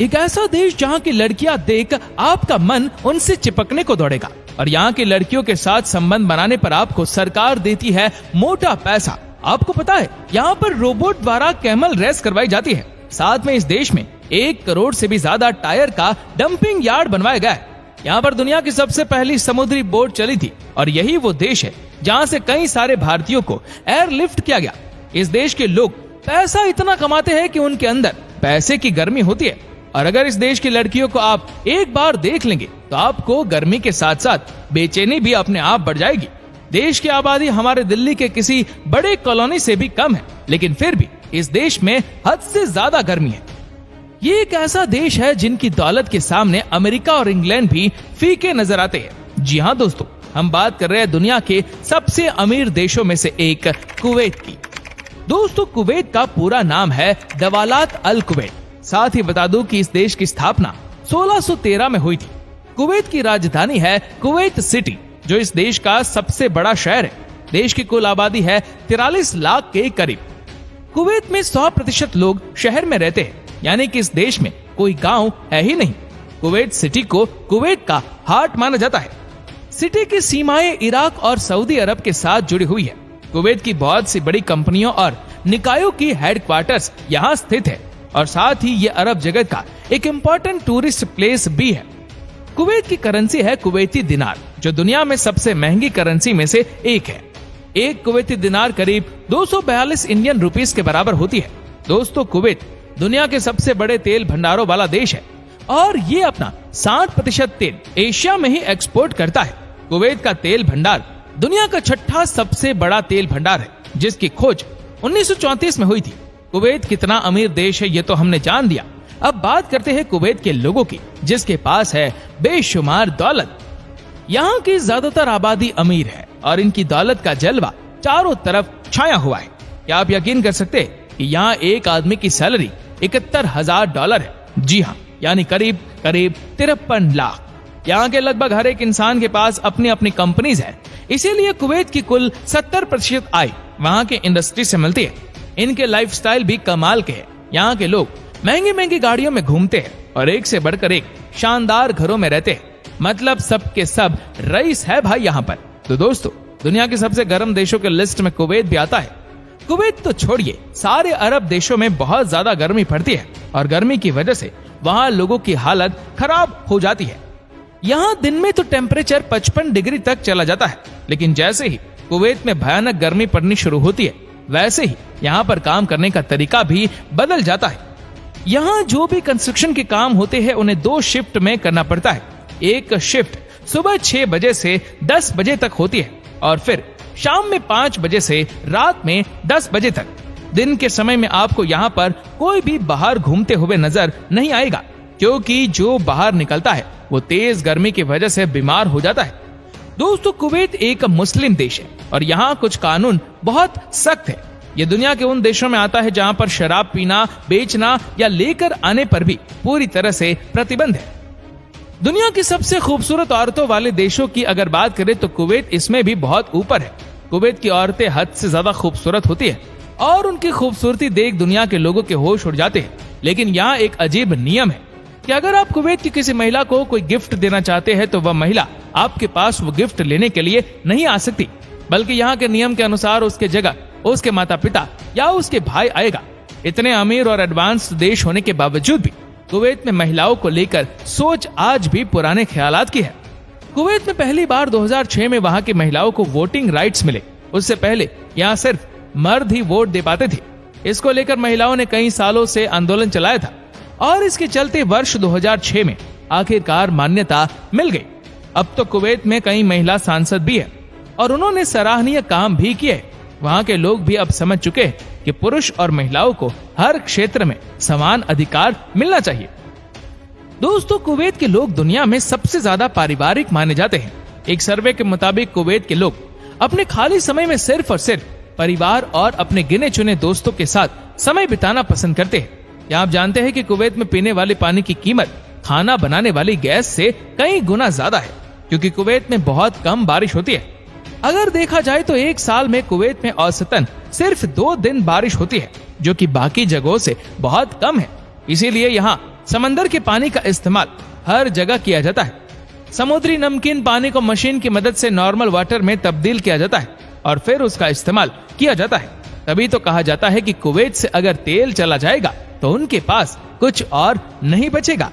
एक ऐसा देश जहाँ की लड़कियाँ देख आपका मन उनसे चिपकने को दौड़ेगा और यहाँ की लड़कियों के साथ संबंध बनाने पर आपको सरकार देती है मोटा पैसा। आपको पता है यहाँ पर रोबोट द्वारा कैमल रेस करवाई जाती है। साथ में इस देश में 1 करोड़ से भी ज्यादा टायर का डंपिंग यार्ड बनवाया गया है। यहाँ पर दुनिया की सबसे पहली समुद्री बोट चली थी और यही वो देश है जहाँ से कई सारे भारतीयों को एयरलिफ्ट किया गया। इस देश के लोग पैसा इतना कमाते हैं कि उनके अंदर पैसे की गर्मी होती है और अगर इस देश की लड़कियों को आप एक बार देख लेंगे तो आपको गर्मी के साथ साथ बेचैनी भी अपने आप बढ़ जाएगी। देश की आबादी हमारे दिल्ली के किसी बड़े कॉलोनी से भी कम है, लेकिन फिर भी इस देश में हद से ज्यादा गर्मी है। ये एक ऐसा देश है जिनकी दौलत के सामने अमेरिका और इंग्लैंड भी फीके नजर आते हैं। जी हाँ दोस्तों, हम बात कर रहे हैं दुनिया के सबसे अमीर देशों में से एक कुवैत की। दोस्तों, कुवैत का पूरा नाम है दवालात अल कुवैत। साथ ही बता दूं कि इस देश की स्थापना 1613 में हुई थी। कुवैत की राजधानी है कुवैत सिटी, जो इस देश का सबसे बड़ा शहर है। देश की कुल आबादी है 43 लाख के करीब। कुवैत में 100% लोग शहर में रहते हैं, यानी कि इस देश में कोई गांव है ही नहीं। कुवैत सिटी को कुवैत का हार्ट माना जाता है। सिटी की सीमाएं इराक और सऊदी अरब के साथ जुड़ी हुई है। कुवैत की बहुत सी बड़ी कंपनियों और निकायों की हेडक्वार्टर्स यहाँ स्थित है और साथ ही ये अरब जगत का एक इम्पोर्टेंट टूरिस्ट प्लेस भी है। कुवैत की करेंसी है कुवैती दिनार, जो दुनिया में सबसे महंगी करेंसी में से एक है। एक कुवैती दिनार करीब 242 इंडियन रुपीस के बराबर होती है। दोस्तों, कुवैत दुनिया के सबसे बड़े तेल भंडारों वाला देश है और ये अपना 60% तेल एशिया में ही एक्सपोर्ट करता है। कुवैत का तेल भंडार दुनिया का 6ठा सबसे बड़ा तेल भंडार है, जिसकी खोज 1934 में हुई थी। कुवैत कितना अमीर देश है ये तो हमने जान दिया। अब बात करते हैं कुवैत के लोगों की, जिसके पास है बेशुमार दौलत। यहाँ की ज्यादातर आबादी अमीर है और इनकी दौलत का जलवा चारों तरफ छाया हुआ है। क्या आप यकीन कर सकते हैं कि यहाँ एक आदमी की सैलरी $71,000 है। जी हाँ, यानी करीब 53 लाख। यहाँ के लगभग हर एक इंसान के पास अपनी अपनी कंपनीज है। इसीलिए कुवैत की कुल 70% आय वहाँ के इंडस्ट्री से मिलती है। इनके लाइफस्टाइल भी कमाल के हैं। यहाँ के लोग महंगी महंगी गाड़ियों में घूमते हैं और एक से बढ़कर एक शानदार घरों में रहते हैं। मतलब सबके सब रईस है भाई यहाँ पर। तो दोस्तों, दुनिया के सबसे गर्म देशों के लिस्ट में कुवैत भी आता है। कुवैत तो छोड़िए, सारे अरब देशों में बहुत ज्यादा गर्मी पड़ती है और गर्मी की वजह से वहाँ लोगों की हालत खराब हो जाती है। यहाँ दिन में तो टेम्परेचर 55 डिग्री तक चला जाता है, लेकिन जैसे ही कुवैत में भयानक गर्मी पड़नी शुरू होती है, वैसे ही यहाँ पर काम करने का तरीका भी बदल जाता है। यहाँ जो भी कंस्ट्रक्शन के काम होते हैं उन्हें 2 शिफ्ट में करना पड़ता है। एक शिफ्ट सुबह 6 बजे से 10 बजे तक होती है और फिर शाम में 5 बजे से रात में 10 बजे तक। दिन के समय में आपको यहाँ पर कोई भी बाहर घूमते हुए नजर नहीं आएगा, क्योंकि जो बाहर निकलता है वो तेज गर्मी की वजह से बीमार हो जाता है। दोस्तों, कुवैत एक मुस्लिम देश है और यहाँ कुछ कानून बहुत सख्त है। ये दुनिया के उन देशों में आता है जहाँ पर शराब पीना, बेचना या लेकर आने पर भी पूरी तरह से प्रतिबंध है। दुनिया की सबसे खूबसूरत औरतों वाले देशों की अगर बात करें तो कुवैत इसमें भी बहुत ऊपर है। कुवैत की औरतें हद से ज्यादा खूबसूरत होती है और उनकी खूबसूरती देख दुनिया के लोगों के होश उड़ जाते हैं। लेकिन यहाँ एक अजीब नियम है कि अगर आप कुवैत की किसी महिला को कोई गिफ्ट देना चाहते हैं तो वह महिला आपके पास वो गिफ्ट लेने के लिए नहीं आ सकती, बल्कि यहाँ के नियम के अनुसार उसके जगह उसके माता पिता या उसके भाई आएगा। इतने अमीर और एडवांस देश होने के बावजूद भी कुवैत में महिलाओं को लेकर सोच आज भी पुराने ख्यालात की है। कुवैत में पहली बार 2006 में वहाँ की महिलाओं को वोटिंग राइट्स मिले। उससे पहले यहाँ सिर्फ मर्द ही वोट दे पाते थे। इसको लेकर महिलाओं ने कई सालों से आंदोलन चलाया था और इसके चलते वर्ष 2006 में आखिरकार मान्यता मिल गई। अब तो कुवैत में कई महिला सांसद भी है और उन्होंने सराहनीय काम भी किए। वहाँ के लोग भी अब समझ चुके हैं कि पुरुष और महिलाओं को हर क्षेत्र में समान अधिकार मिलना चाहिए। दोस्तों, कुवैत के लोग दुनिया में सबसे ज्यादा पारिवारिक माने जाते हैं। एक सर्वे के मुताबिक कुवैत के लोग अपने खाली समय में सिर्फ और सिर्फ परिवार और अपने गिने चुने दोस्तों के साथ समय बिताना पसंद करते हैं। क्या आप जानते हैं कि कुवैत में पीने वाले पानी की कीमत खाना बनाने वाली गैस से कई गुना ज्यादा है, क्योंकि कुवैत में बहुत कम बारिश होती है। अगर देखा जाए तो एक साल में कुवैत में औसतन सिर्फ 2 दिन बारिश होती है, जो कि बाकी जगहों से बहुत कम है। इसीलिए यहाँ समंदर के पानी का इस्तेमाल हर जगह किया जाता है। समुद्री नमकीन पानी को मशीन की मदद से नॉर्मल वाटर में तब्दील किया जाता है और फिर उसका इस्तेमाल किया जाता है। तभी तो कहा जाता है कि कुवैत से अगर तेल चला जाएगा तो उनके पास कुछ और नहीं बचेगा।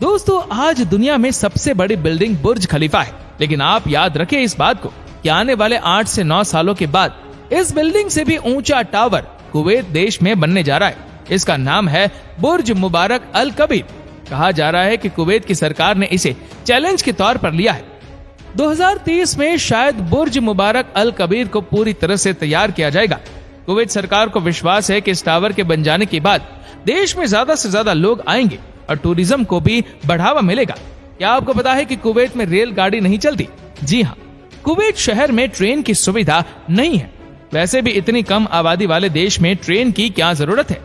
दोस्तों, आज दुनिया में सबसे बड़ी बिल्डिंग बुर्ज खलीफा है, लेकिन आप याद रखें इस बात को कि आने वाले 8 से 9 सालों के बाद इस बिल्डिंग से भी ऊंचा टावर कुवैत देश में बनने जा रहा है। इसका नाम है बुर्ज मुबारक अल कबीर। कहा जा रहा है कि कुवैत की सरकार ने इसे चैलेंज के तौर पर लिया है। 2030 में शायद बुर्ज मुबारक अल कबीर को पूरी तरह से तैयार किया जाएगा। कुवैत सरकार को विश्वास है कि इस टावर के बन जाने के बाद देश में ज्यादा से ज्यादा लोग आएंगे और टूरिज्म को भी बढ़ावा मिलेगा। क्या आपको पता है कि कुवैत में रेलगाड़ी नहीं चलती? जी हाँ, कुवैत शहर में ट्रेन की सुविधा नहीं है। वैसे भी इतनी कम आबादी वाले देश में ट्रेन की क्या जरूरत है?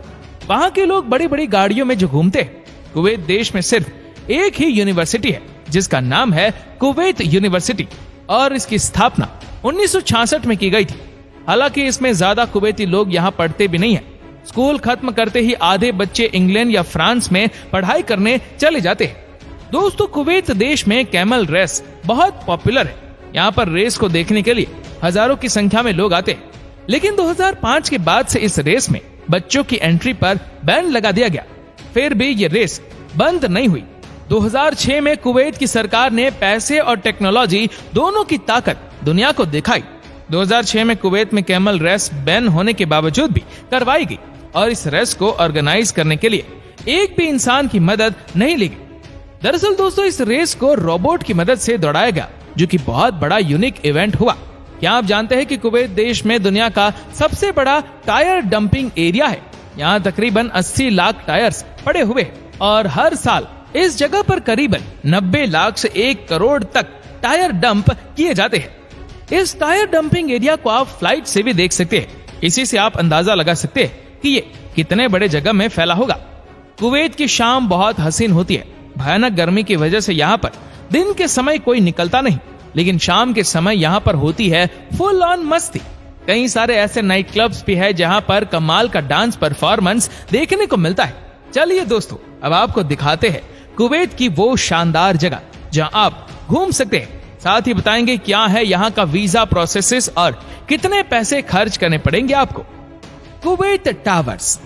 वहाँ के लोग बड़ी बड़ी गाड़ियों में जो घूमते हैं। कुवैत देश में सिर्फ एक ही यूनिवर्सिटी है जिसका नाम है कुवैत यूनिवर्सिटी और इसकी स्थापना 1966 में की गई थी। हालांकि इसमें ज्यादा कुवैती लोग यहाँ पढ़ते भी नहीं है। स्कूल खत्म करते ही आधे बच्चे इंग्लैंड या फ्रांस में पढ़ाई करने चले जाते हैं। दोस्तों, कुवैत देश में कैमल रेस बहुत पॉपुलर है। यहाँ पर रेस को देखने के लिए हजारों की संख्या में लोग आते हैं। लेकिन 2005 के बाद से इस रेस में बच्चों की एंट्री पर बैन लगा दिया गया। फिर भी ये रेस बंद नहीं हुई। 2006 में कुवैत की सरकार ने पैसे और टेक्नोलॉजी दोनों की ताकत दुनिया को दिखाई। 2006 में कुवैत में कैमल रेस बैन होने के बावजूद भी करवाई गई और इस रेस को ऑर्गेनाइज करने के लिए एक भी इंसान की मदद नहीं ली गई। दरअसल दोस्तों, इस रेस को रोबोट की मदद से दौड़ाया गया, जो कि बहुत बड़ा यूनिक इवेंट हुआ। क्या आप जानते हैं कि कुवैत देश में दुनिया का सबसे बड़ा टायर डंपिंग एरिया है? यहाँ तकरीबन 80 लाख टायर्स पड़े हुए हैं और हर साल इस जगह पर करीबन 90 लाख से 1 करोड़ तक टायर डंप किए जाते हैं। इस टायर डंपिंग एरिया को आप फ्लाइट से भी देख सकते हैं। इसी से आप अंदाजा लगा सकते हैं कि ये कितने बड़े जगह में फैला होगा। कुवैत की शाम बहुत हसीन होती है। भयानक गर्मी की वजह से यहाँ पर दिन के समय कोई निकलता नहीं, लेकिन शाम के समय यहाँ पर होती है फुल ऑन मस्ती। कई सारे ऐसे नाइट क्लब्स भी है जहाँ पर कमाल का डांस परफॉर्मेंस देखने को मिलता है। चलिए दोस्तों, अब आपको दिखाते हैं कुवैत की वो शानदार जगह जहाँ आप घूम सकते हैं। साथ ही बताएंगे क्या है यहाँ का वीजा प्रोसेसेस और कितने पैसे खर्च करने पड़ेंगे आपको। Kuwait towers.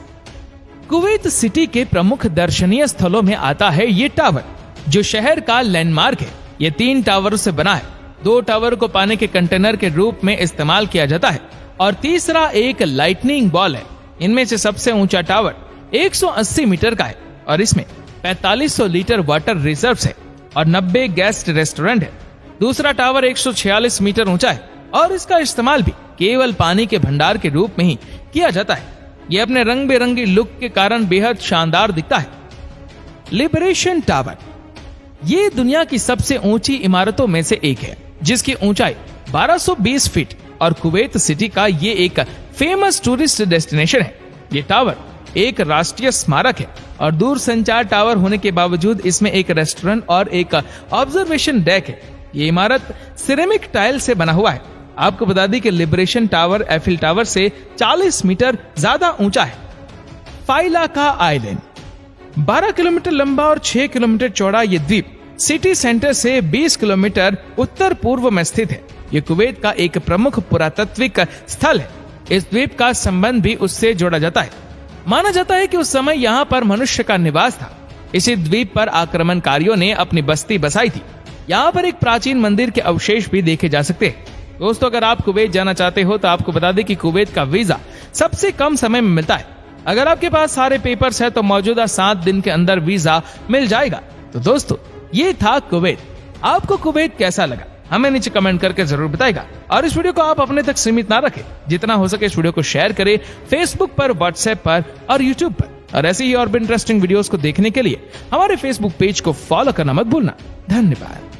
कुवैत सिटी के प्रमुख दर्शनीय स्थलों में आता है ये टावर, जो शहर का लैंडमार्क है। ये 3 टावरों से बना है। 2 टावर को पानी के कंटेनर के रूप में इस्तेमाल किया जाता है और तीसरा एक लाइटनिंग बॉल है। इनमें से सबसे ऊंचा टावर 180 मीटर का है और इसमें 4500 लीटर वाटर रिजर्व है और 90 गेस्ट रेस्टोरेंट है। दूसरा टावर 146 मीटर ऊंचा है और इसका इस्तेमाल भी केवल पानी के भंडार के रूप में ही किया जाता है। ये अपने रंग बिरंगी लुक के कारण बेहद शानदार दिखता है। Liberation tower. ये दुनिया की सबसे ऊंची इमारतों में से एक है, जिसकी ऊंचाई 1220 फीट और कुवैत सिटी का ये एक फेमस टूरिस्ट डेस्टिनेशन है। ये टावर एक राष्ट्रीय स्मारक है और दूर संचार टावर होने के बावजूद इसमें एक रेस्टोरेंट और एक ऑब्जर्वेशन डेक है। ये इमारत सिरेमिक टाइल से बना हुआ है। आपको बता दी कि लिबरेशन टावर एफिल टावर से 40 मीटर ज्यादा ऊंचा है। फाइलाका आइलैंड। 12 किलोमीटर लंबा और 6 किलोमीटर चौड़ा ये द्वीप सिटी सेंटर से 20 किलोमीटर उत्तर पूर्व में स्थित है। ये कुवैत का एक प्रमुख पुरातात्विक स्थल है। इस द्वीप का संबंध भी उससे जोड़ा जाता है। माना जाता है कि उस समय यहाँ पर मनुष्य का निवास था। इसी द्वीप पर आक्रमणकारियों ने अपनी बस्ती बसाई थी। यहाँ पर एक प्राचीन मंदिर के अवशेष भी देखे जा सकते हैं। दोस्तों, अगर आप कुवैत जाना चाहते हो तो आपको बता दें कि कुवैत का वीजा सबसे कम समय में मिलता है। अगर आपके पास सारे पेपर्स है तो मौजूदा 7 दिन के अंदर वीजा मिल जाएगा। तो दोस्तों, ये था कुवैत। आपको कुवैत कैसा लगा हमें नीचे कमेंट करके जरूर बताएगा। और इस वीडियो को आप अपने तक सीमित ना रखें, जितना हो सके इस वीडियो को शेयर करें फेसबुक पर, व्हाट्सएप पर और यूट्यूब पर। और ऐसे ही और भी इंटरेस्टिंग वीडियोस को देखने के लिए हमारे फेसबुक पेज को फॉलो करना मत भूलना। धन्यवाद।